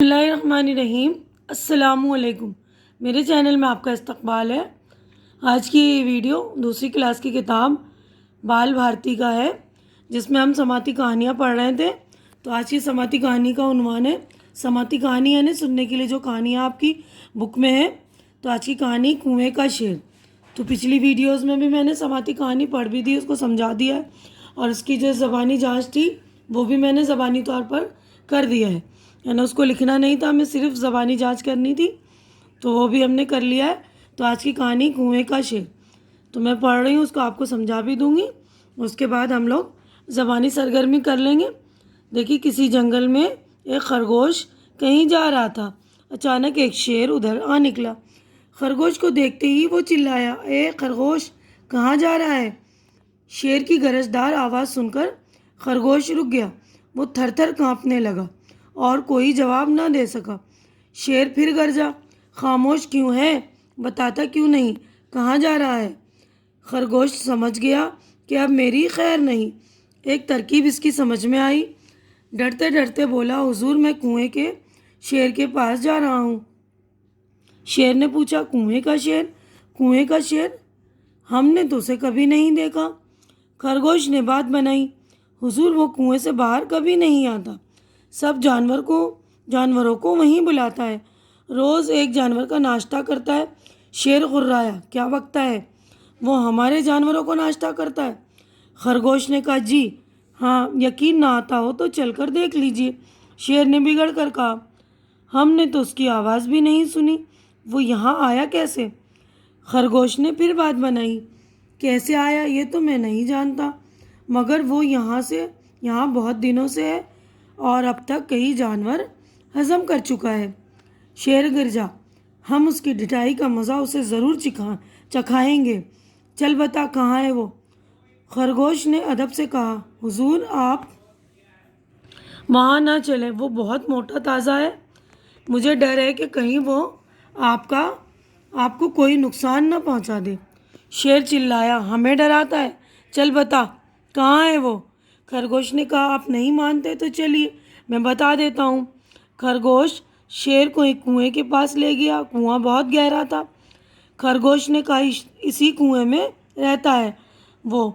بسم اللہ الرحمن الرحیم۔ السلام علیکم، میرے چینل میں آپ کا استقبال ہے۔ آج کی ویڈیو دوسری کلاس کی کتاب بال بھارتی کا ہے، جس میں ہم سماعتی کہانیاں پڑھ رہے تھے۔ تو آج کی سماعتی کہانی کا عنوان ہے سماعتی کہانی، یعنی سننے کے لیے جو کہانیاں آپ کی بک میں ہے۔ تو آج کی کہانی کنویں کا شیر۔ تو پچھلی ویڈیوز میں بھی میں نے سماعتی کہانی پڑھ بھی دی، اس کو سمجھا دیا ہے، اور اس کی جو زبانی جانچ تھی وہ بھی میں نے زبانی طور پر کر دیا ہے، یعنی اس کو لکھنا نہیں تھا، ہمیں صرف زبانی جانچ کرنی تھی، تو وہ بھی ہم نے کر لیا ہے۔ تو آج کی کہانی کنویں کا شیر، تو میں پڑھ رہی ہوں، اس کو آپ کو سمجھا بھی دوں گی، اس کے بعد ہم لوگ زبانی سرگرمی کر لیں گے۔ دیکھیے، کسی جنگل میں ایک خرگوش کہیں جا رہا تھا۔ اچانک ایک شیر ادھر آ نکلا۔ خرگوش کو دیکھتے ہی وہ چلایا، اے خرگوش، کہاں جا رہا ہے؟ شیر کی گرجدار آواز سن کر خرگوش رک گیا۔ وہ تھر تھر کانپنے لگا اور کوئی جواب نہ دے سکا۔ شیر پھر گرجا، خاموش کیوں ہے؟ بتاتا کیوں نہیں؟ کہاں جا رہا ہے؟ خرگوش سمجھ گیا کہ اب میری خیر نہیں۔ ایک ترکیب اس کی سمجھ میں آئی۔ ڈرتے ڈرتے بولا، حضور، میں کنویں کے شیر کے پاس جا رہا ہوں۔ شیر نے پوچھا، کنویں کا شیر؟ کنویں کا شیر؟ ہم نے تو اسے کبھی نہیں دیکھا۔ خرگوش نے بات بنائی، حضور، وہ کنویں سے باہر کبھی نہیں آتا، سب جانوروں کو وہیں بلاتا ہے، روز ایک جانور کا ناشتہ کرتا ہے۔ شیر غرایا، کیا بکتا ہے؟ وہ ہمارے جانوروں کو ناشتہ کرتا ہے؟ خرگوش نے کہا، جی ہاں، یقین نہ آتا ہو تو چل کر دیکھ لیجئے۔ شیر نے بگڑ کر کہا، ہم نے تو اس کی آواز بھی نہیں سنی، وہ یہاں آیا کیسے؟ خرگوش نے پھر بات بنائی، کیسے آیا یہ تو میں نہیں جانتا، مگر وہ یہاں بہت دنوں سے ہے اور اب تک کئی جانور ہضم کر چکا ہے۔ شیر گرجا، ہم اس کی ڈٹائی کا مزہ اسے ضرور چکھائیں گے، چل بتا کہاں ہے وہ؟ خرگوش نے ادب سے کہا، حضور، آپ وہاں نہ چلیں، وہ بہت موٹا تازہ ہے، مجھے ڈر ہے کہ کہیں وہ آپ کو کوئی نقصان نہ پہنچا دے۔ شیر چلایا، ہمیں ڈراتا ہے، چل بتا کہاں ہے وہ؟ خرگوش نے کہا، آپ نہیں مانتے تو چلیے میں بتا دیتا ہوں۔ خرگوش شیر کو ایک کنویں کے پاس لے گیا۔ کنواں بہت گہرا تھا۔ خرگوش نے کہا، اسی کنویں میں رہتا ہے وہ۔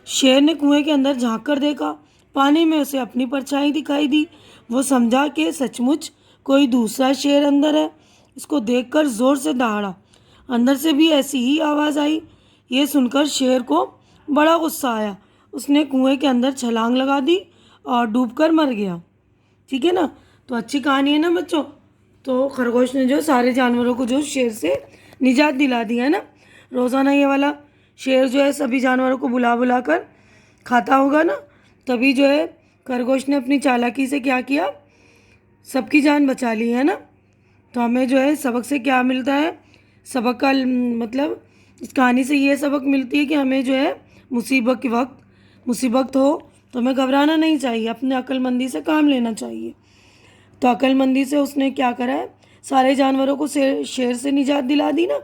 شیر نے کنویں کے اندر جھانک کر دیکھا، پانی میں اسے اپنی پرچھائی دکھائی دی۔ وہ سمجھا کہ سچ مچ کوئی دوسرا شیر اندر ہے۔ اس کو دیکھ کر زور سے دہاڑا، اندر سے بھی ایسی ہی آواز آئی۔ یہ سن کر شیر کو بڑا غصہ آیا، اس نے کنویں کے اندر چھلانگ لگا دی اور ڈوب کر مر گیا۔ ٹھیک ہے نا؟ تو اچھی کہانی ہے نا بچوں؟ تو خرگوش نے جو سارے جانوروں کو جو شیر سے نجات دلا دی ہے نا۔ روزانہ یہ والا شیر جو ہے سبھی جانوروں کو بلا بلا کر کھاتا ہوگا نا، تبھی جو ہے خرگوش نے اپنی چالاکی سے کیا کیا، سب کی جان بچا لی ہے نا۔ تو ہمیں جو ہے سبق سے کیا ملتا ہے؟ سبق کا مطلب اس کہانی سے یہ سبق ملتی ہے کہ ہمیں جو ہے مصیبت ہو تو ہمیں گھبرانا نہیں چاہیے، اپنے عقل مندی سے کام لینا چاہیے۔ تو عقل مندی سے اس نے کیا کرا ہے؟ سارے جانوروں کو شیر سے نجات دلا دی نا۔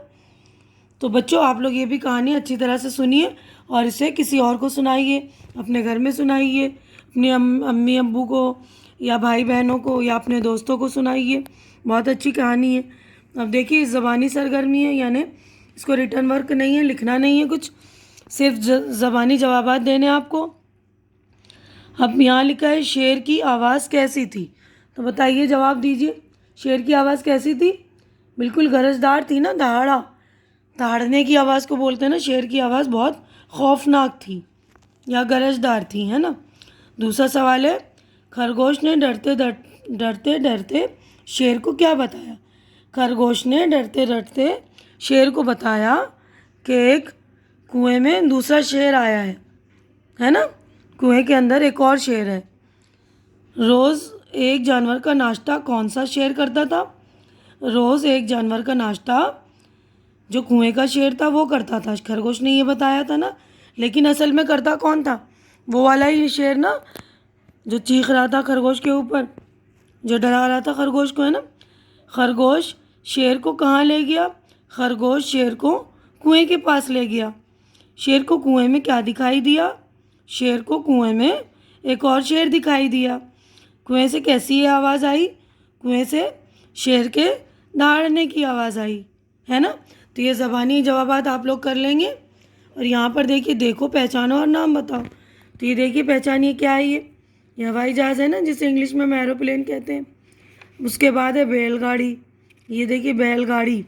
تو بچوں، آپ لوگ یہ بھی کہانی اچھی طرح سے سنیے اور اسے کسی اور کو سنائیے، اپنے گھر میں سنائیے، اپنی امی ابو کو یا بھائی بہنوں کو یا اپنے دوستوں کو سنائیے، بہت اچھی کہانی ہے۔ اب دیکھیے، زبانی سرگرمی ہے، یعنی اس کو ریٹن ورک نہیں ہے، لکھنا نہیں ہے کچھ، صرف زبانی جوابات دینے آپ کو۔ اب یہاں لکھا ہے، شیر کی آواز کیسی تھی؟ تو بتائیے، جواب دیجیے، شیر کی آواز کیسی تھی؟ بالکل گرجدار تھی نا، دہاڑنے کی آواز کو بولتے ہیں نا، شیر کی آواز بہت خوفناک تھی یا گرجدار تھی، ہے نا۔ دوسرا سوال ہے، خرگوش نے ڈرتے ڈرتے شیر کو کیا بتایا؟ خرگوش نے ڈرتے ڈرتے شیر کو بتایا کہ ایک کنویں میں دوسرا شیر آیا ہے نا، کنویں کے اندر ایک اور شیر ہے۔ روز ایک جانور کا ناشتہ کون سا شیر کرتا تھا؟ روز ایک جانور کا ناشتہ جو کنویں کا شیر تھا وہ کرتا تھا، خرگوش نے یہ بتایا تھا نا، لیکن اصل میں کرتا کون تھا؟ وہ والا ہی شیر نا، جو چیخ رہا تھا خرگوش کے اوپر، جو ڈرا رہا تھا خرگوش کو، ہے نا۔ خرگوش شیر کو کہاں لے گیا؟ خرگوش شیر کو کنویں کے پاس لے گیا۔ شیر کو کنویں میں کیا دکھائی دیا؟ شیر کو کنویں میں ایک اور شیر دکھائی دیا۔ کنویں سے کیسی یہ آواز آئی؟ کنویں سے شیر کے دہاڑنے کی آواز آئی، ہے نا؟ تو یہ زبانی جوابات آپ لوگ کر لیں گے۔ اور یہاں پر دیکھیے، دیکھو پہچانو اور نام بتاؤ۔ تو یہ دیکھیے پہچانیے کیا ہے یہ ہوائی جہاز ہے نا، جسے انگلش میں ہم ایروپلین کہتے ہیں۔ اس کے بعد ہے بیل گاڑی، یہ دیکھیے بیل گاڑی۔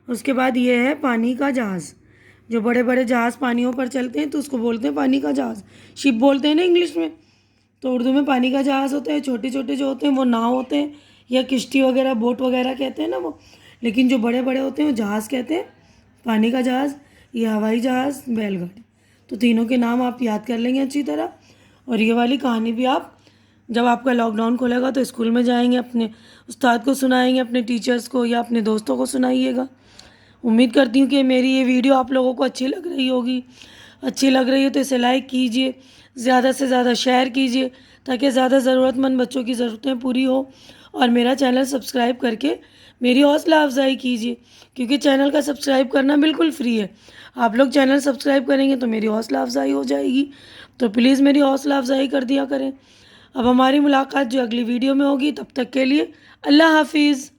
اس کے بعد یہ ہے پانی کا جہاز، جو بڑے بڑے جہاز پانیوں پر چلتے ہیں تو اس کو بولتے ہیں پانی کا جہاز، شپ بولتے ہیں نا انگلش میں۔ تو اردو میں پانی کا جہاز ہوتا ہے، چھوٹے چھوٹے جو ہوتے ہیں وہ ناؤ ہوتے ہیں، یا کشتی وغیرہ بوٹ وغیرہ کہتے ہیں نا وہ، لیکن جو بڑے بڑے ہوتے ہیں وہ جہاز کہتے ہیں، پانی کا جہاز، یہ ہوائی جہاز، بیل گاڑی۔ تو تینوں کے نام آپ یاد کر لیں گے اچھی طرح۔ اور یہ والی کہانی بھی آپ جب آپ کا لاک ڈاؤن کھلے گا تو اسکول میں جائیں گے، اپنے استاد کو سنائیں گے، اپنے ٹیچرز کو یا اپنے دوستوں کو سنائیے گا۔ امید کرتی ہوں کہ میری یہ ویڈیو آپ لوگوں کو اچھی لگ رہی ہوگی۔ اچھی لگ رہی ہے تو اسے لائک کیجئے، زیادہ سے زیادہ شیئر کیجئے، تاکہ زیادہ ضرورت مند بچوں کی ضرورتیں پوری ہو۔ اور میرا چینل سبسکرائب کر کے میری حوصلہ افزائی کیجئے، کیونکہ چینل کا سبسکرائب کرنا بالکل فری ہے۔ آپ لوگ چینل سبسکرائب کریں گے تو میری حوصلہ افزائی ہو جائے گی، تو پلیز میری حوصلہ افزائی کر دیا کریں۔ اب ہماری ملاقات جو اگلی ویڈیو میں ہوگی، تب تک کے لیے اللہ حافظ۔